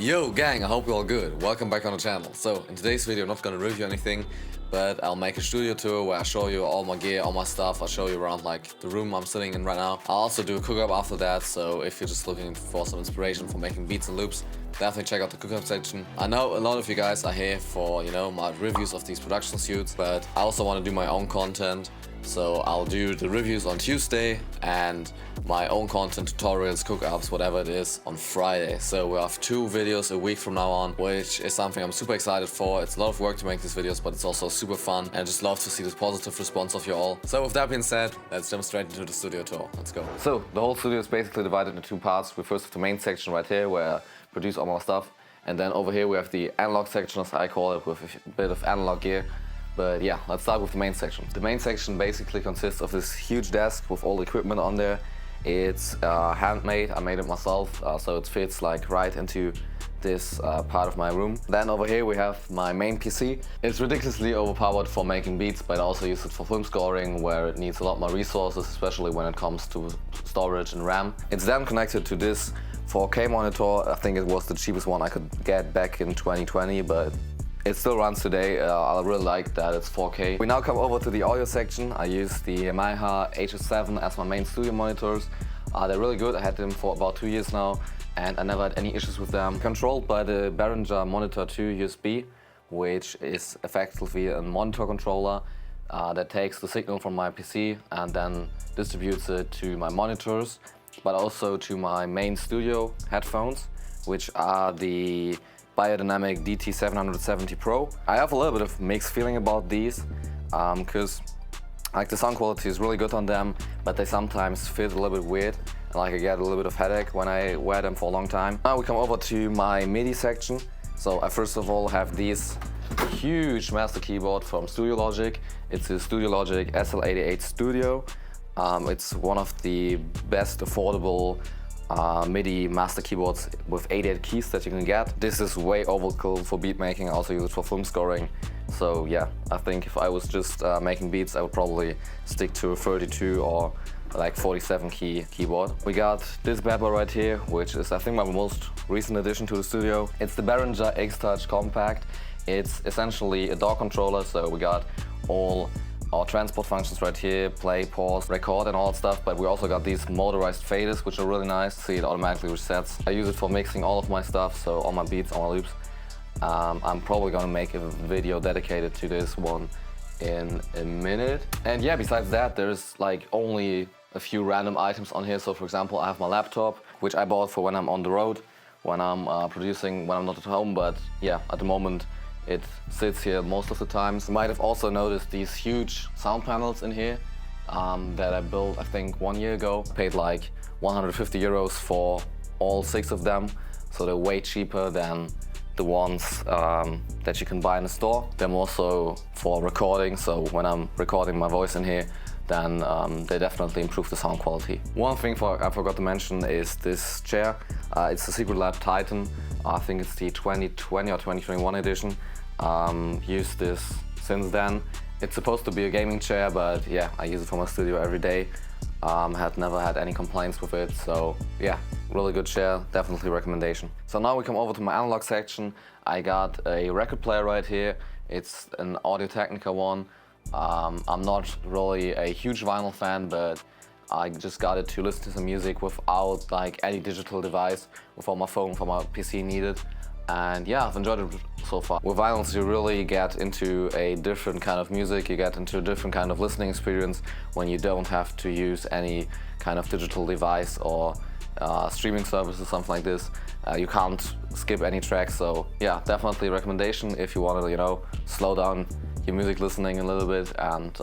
Yo gang, I hope you're all good. Welcome back on the channel. So in today's video I'm not gonna review anything, but I'll make a studio tour where I show you all my gear, all my stuff. I'll show you around like the room I'm sitting in right now. I'll also do a Cookup after that, so if you're just looking for some inspiration for making beats and loops, definitely check out the Cookup section. I know a lot of you guys are here for, my reviews of these production suits, but I also want to do my own content. So I'll do the reviews on Tuesday and my own content, tutorials, cookups, whatever it is, on Friday. So we have 2 videos a week from now on, which is something I'm super excited for. It's a lot of work to make these videos, but it's also super fun, and I just love to see this positive response of you all. So with that being said, let's jump straight into the studio tour. Let's go. So the whole studio is basically divided into 2 parts. We first have the main section right here where I produce all my stuff, and then over here we have the analog section, as I call it, with a bit of analog gear. But yeah, let's start with the main section. The main section basically consists of this huge desk with all the equipment on there. It's handmade, I made it myself, so it fits like right into this part of my room. Then over here we have my main PC. It's ridiculously overpowered for making beats, but I also use it for film scoring, where it needs a lot more resources, especially when it comes to storage and RAM. It's then connected to this 4K monitor. I think it was the cheapest one I could get back in 2020, but it still runs today. I really like that it's 4K. We now come over to the audio section. I use the Yamah HS7 as my main studio monitors. They're really good. I had them for about 2 years now, and I never had any issues with them. Controlled by the Behringer Monitor2USB, which is effectively a monitor controller that takes the signal from my PC and then distributes it to my monitors, but also to my main studio headphones, which are the Beyerdynamic DT770 Pro. I have a little bit of mixed feeling about these, because like the sound quality is really good on them, but they sometimes fit a little bit weird, and like I get a little bit of headache when I wear them for a long time. Now we come over to my MIDI section. So I first of all have this huge master keyboard from Studiologic. It's a Studiologic SL88 Studio. It's one of the best affordable MIDI master keyboards with 88 keys that you can get. This is way overkill for beat making. I also use it for film scoring. So yeah, I think if I was just making beats, I would probably stick to a 32 or like 47 key keyboard. We got this bad boy right here, which is I think my most recent addition to the studio. It's the Behringer X-Touch Compact. It's essentially a DAW controller, so we got all our transport functions right here, play, pause, record and all that stuff, but we also got these motorized faders, which are really nice. See, it automatically resets. I use it for mixing all of my stuff, so all my beats, all my loops. I'm probably gonna make a video dedicated to this one in a minute. And yeah, besides that, there's like only a few random items on here. So for example, I have my laptop, which I bought for when I'm on the road, when I'm producing, when I'm not at home, but yeah, at the moment, it sits here most of the times. You might have also noticed these huge sound panels in here that I built, I think, 1 year ago. Paid like 150 euros for all 6 of them, so they're way cheaper than the ones that you can buy in the store. They're more so for recording, so when I'm recording my voice in here, then they definitely improve the sound quality. One thing I forgot to mention is this chair. It's the Secret Lab Titan. I think it's the 2020 or 2021 edition. Used this since then. It's supposed to be a gaming chair, but yeah, I use it for my studio every day. Had never had any complaints with it, so yeah, really good chair, definitely recommendation. So now we come over to my analog section. I got a record player right here. It's an Audiotechnica one. I'm not really a huge vinyl fan, but I just got it to listen to some music without like any digital device, without my phone, for my PC needed. And yeah, I've enjoyed it so far. With vinyls, you really get into a different kind of music, you get into a different kind of listening experience when you don't have to use any kind of digital device or streaming service or something like this. You can't skip any tracks, so yeah, definitely a recommendation if you want to, slow down your music listening a little bit and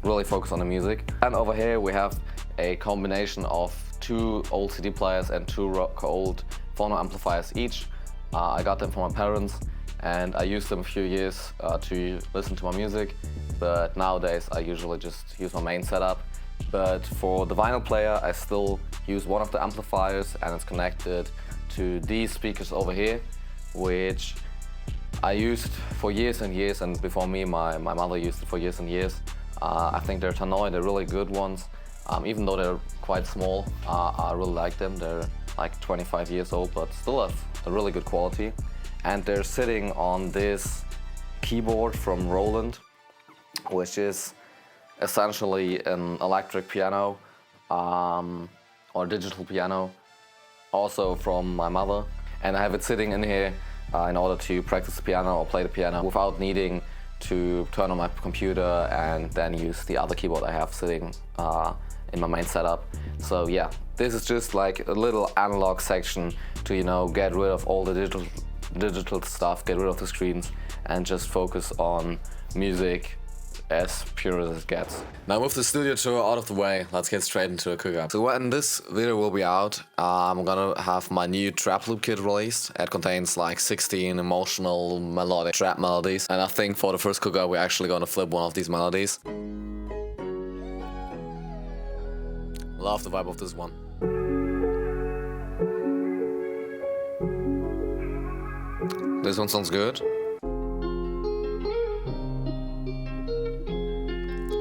really focus on the music. And over here we have a combination of 2 old CD players and 2 old phono amplifiers each. I got them from my parents and I used them a few years to listen to my music, but nowadays I usually just use my main setup. But for the vinyl player, I still use one of the amplifiers, and it's connected to these speakers over here, which I used for years and years, and before me, my mother used it for years and years. I think they're Tannoy, they're really good ones. Even though they're quite small, I really like them. They're like 25 years old, but still have a really good quality. And they're sitting on this keyboard from Roland, which is essentially an electric piano or digital piano, also from my mother. And I have it sitting in here in order to practice the piano or play the piano without needing to turn on my computer and then use the other keyboard I have sitting in my main setup. So yeah, this is just like a little analog section to, you know, get rid of all the digital stuff, get rid of the screens, and just focus on music as pure as it gets. Now with the studio tour out of the way, let's get straight into a Cookup. So when this video will be out, I'm gonna have my new trap loop kit released. It contains like 16 emotional melodic trap melodies, and I think for the first Cookup we're actually gonna flip one of these melodies. Love the vibe of this one. This one sounds good.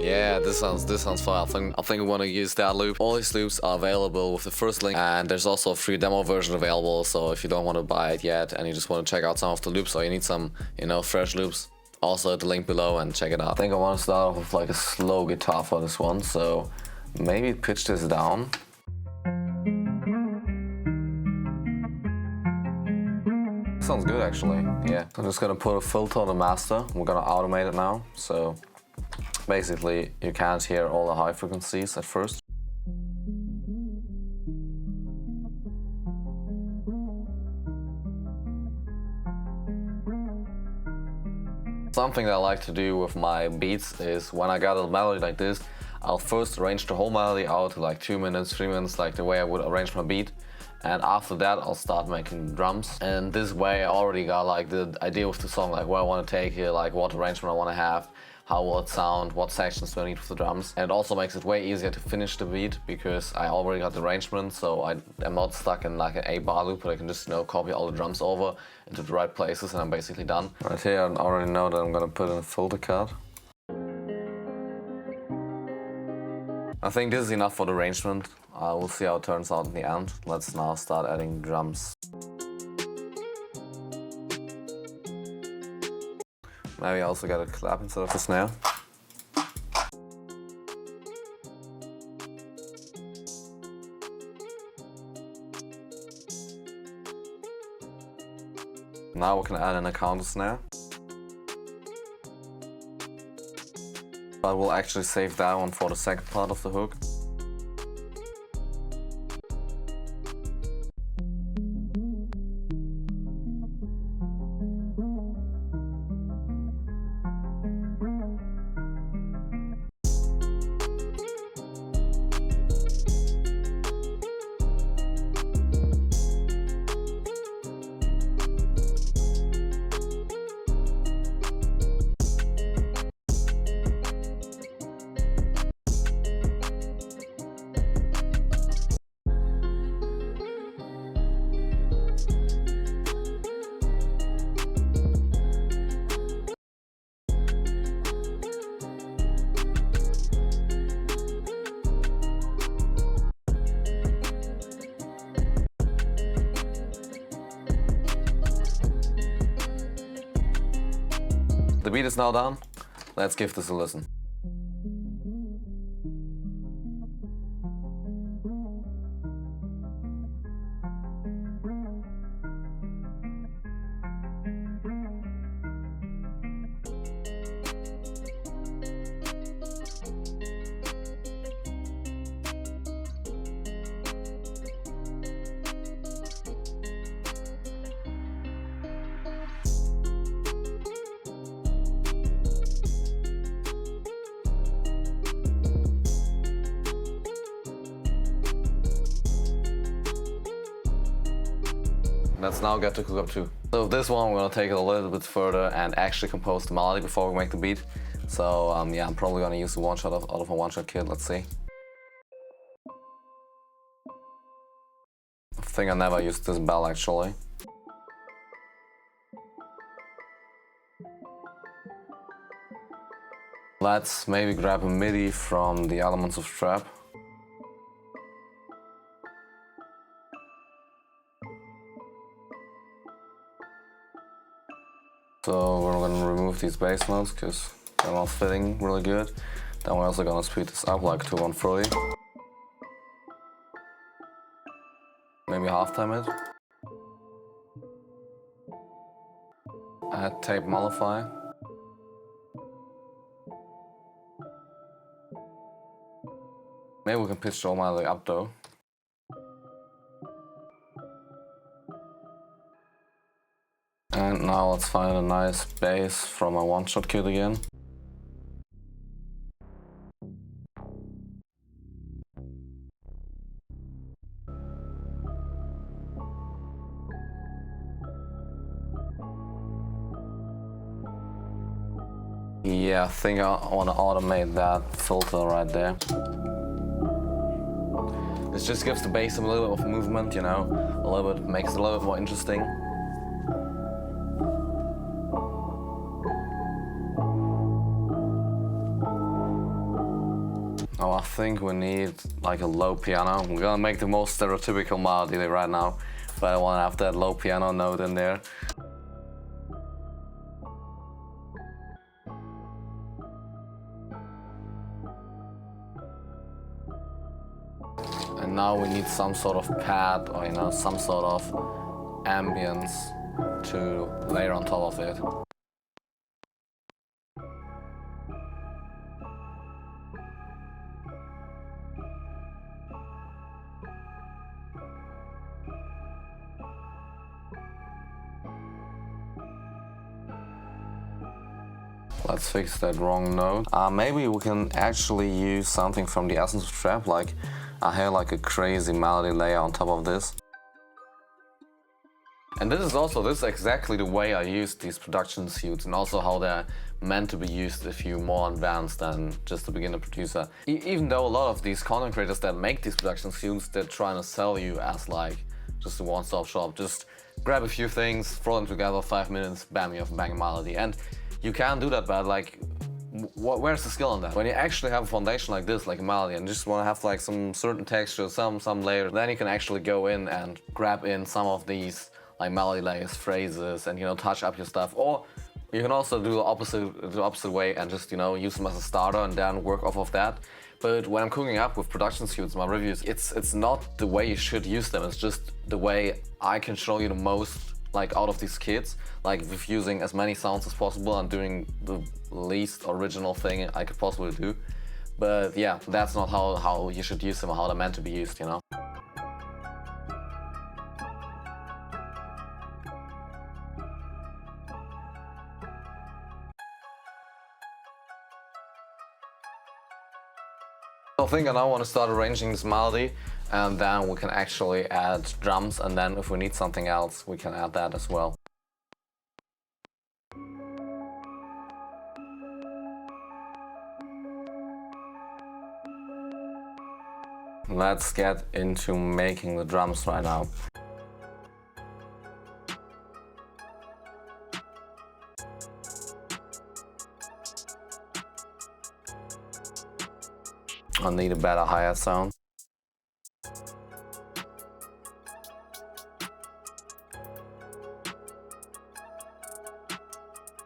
Yeah, this sounds fun. I think we want to use that loop. All these loops are available with the first link, and there's also a free demo version available. So if you don't want to buy it yet and you just want to check out some of the loops, or you need some, you know, fresh loops, also the link below and check it out. I think I want to start off with like a slow guitar for this one, so maybe pitch this down. Sounds good actually. Yeah, I'm just gonna put a filter on the master. We're gonna automate it now, so basically you can't hear all the high frequencies at first. Something that I like to do with my beats is when I got a melody like this, I'll first arrange the whole melody out to like 2 minutes, 3 minutes, like the way I would arrange my beat. And after that, I'll start making drums. And this way I already got like the idea with the song, like where I want to take here, like what arrangement I want to have, how will it sound, what sections do I need for the drums. And it also makes it way easier to finish the beat because I already got the arrangement, so I'm not stuck in like an 8-bar loop, but I can just, you know, copy all the drums over into the right places and I'm basically done. Right here I already know that I'm gonna put in a filter cut. I think this is enough for the arrangement. We'll see how it turns out in the end. Let's now start adding drums. Maybe I also get a clap instead of a snare. Now we can add in a counter snare. But we'll actually save that one for the second part of the hook. The beat is now done. Let's give this a listen. Let's now get to Cookup 2. So this one we're gonna take it a little bit further and actually compose the melody before we make the beat. So yeah, I'm probably gonna use the one shot out of a one-shot kit. Let's see. I think I never used this bell actually. Let's maybe grab a MIDI from the Elements of Trap. So we're gonna remove these bass notes because they're not fitting really good. Then we're also gonna speed this up like to 140. Maybe halftime it. Add tape mollify. Maybe we can pitch the Yamah up though. And now let's find a nice bass from a one-shot kit again. Yeah, I think I want to automate that filter right there. This just gives the bass a little bit of movement, you know, a little bit, makes it a little bit more interesting. Now I think we need like a low piano. We're gonna make the most stereotypical melody right now, but I want to have that low piano note in there. And now we need some sort of pad or, you know, some sort of ambience to layer on top of it. Let's fix that wrong note. Maybe we can actually use something from the Essence of Trap, like I have like a crazy melody layer on top of this. And this is exactly the way I use these production suits, and also how they're meant to be used if you're more advanced than just a beginner producer. Even though a lot of these content creators that make these production suits, they're trying to sell you as like just a one-stop shop. Just grab a few things, throw them together, 5 minutes, bam, you have a banging melody. And you can do that, but like, where's the skill in that? When you actually have a foundation like this, like a melody, and you just want to have like some certain texture, some layers, then you can actually go in and grab in some of these like melody layers, phrases, and, you know, touch up your stuff. Or you can also do the opposite way and just, you know, use them as a starter and then work off of that. But when I'm cooking up with production suits, my reviews, it's not the way you should use them. It's just the way I can show you the most, like, out of these kits, like with using as many sounds as possible and doing the least original thing I could possibly do. But yeah, that's not how you should use them or how they're meant to be used, you know. I think I now want to start arranging this melody, and then we can actually add drums, and then if we need something else, we can add that as well. Let's get into making the drums right now. I need a better hi-hat sound.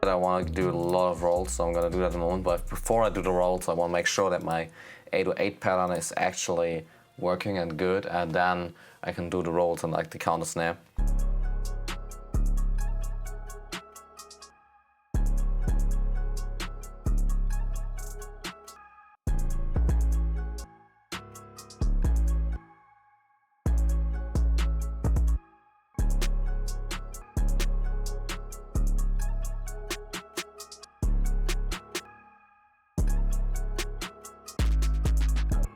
I want to do a lot of rolls, so I'm going to do that in a moment. But before I do the rolls, I want to make sure that my 808 pattern is actually working and good, and then I can do the rolls and like the counter snare.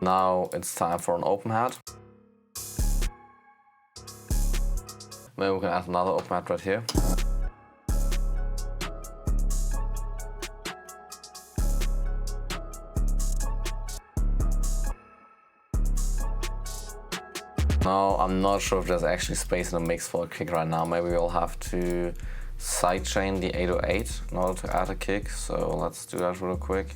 Now it's time for an open hat. Maybe we can add another open hat right here. Now I'm not sure if there's actually space in the mix for a kick right now. Maybe we'll have to sidechain the 808 in order to add a kick. So let's do that real quick.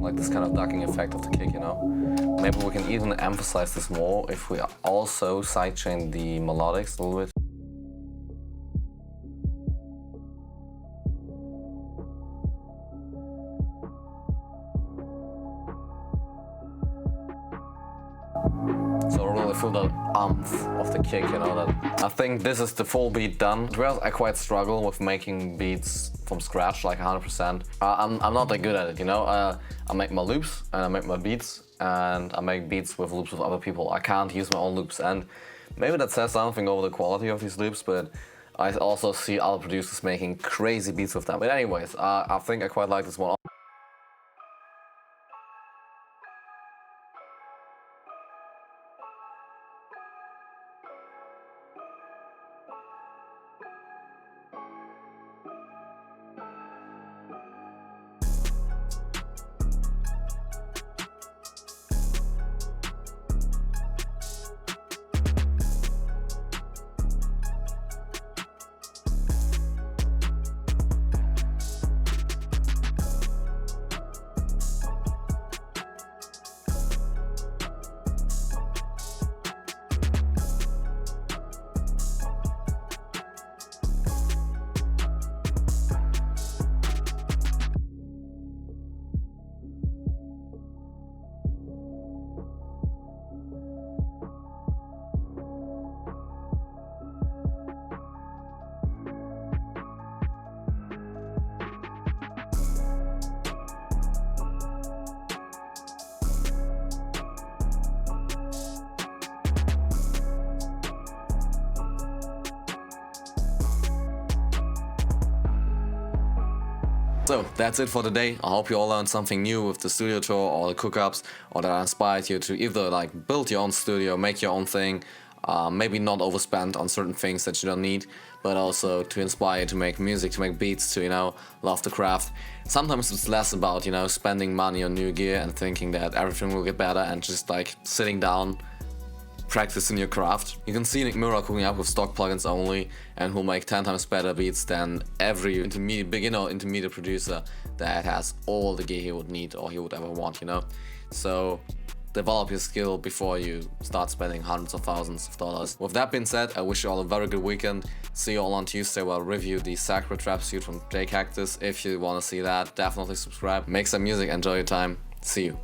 like this kind of ducking effect of the kick, you know. Maybe we can even emphasize this more if we also sidechain the melodics a little bit. So really feel the umph of the kick, you know. That I think this is the full beat done. To be honest, I quite struggle with making beats from scratch, like 100%. I'm not that good at it, you know. I make my loops and I make my beats, and I make beats with loops with other people. I can't use my own loops, and maybe that says something over the quality of these loops, but I also see other producers making crazy beats with them. But anyways, I think I quite like this one. So that's it for today. I hope you all learned something new with the studio tour or the cookups, or that inspired you to either like build your own studio, make your own thing, maybe not overspend on certain things that you don't need, but also to inspire you to make music, to make beats, to, you know, love the craft. Sometimes it's less about, you know, spending money on new gear and thinking that everything will get better, and just like sitting down, practicing your craft. You can see Nick Mura cooking up with stock plugins only, and who'll make 10 times better beats than every beginner or intermediate producer that has all the gear he would need or he would ever want, you know. So develop your skill before you start spending hundreds of thousands of dollars. With that being said, I wish you all a very good weekend. See you all on Tuesday where I'll review the Sacred Trap suit from J Cactus. If you want to see that, definitely subscribe. Make some music, enjoy your time. See you.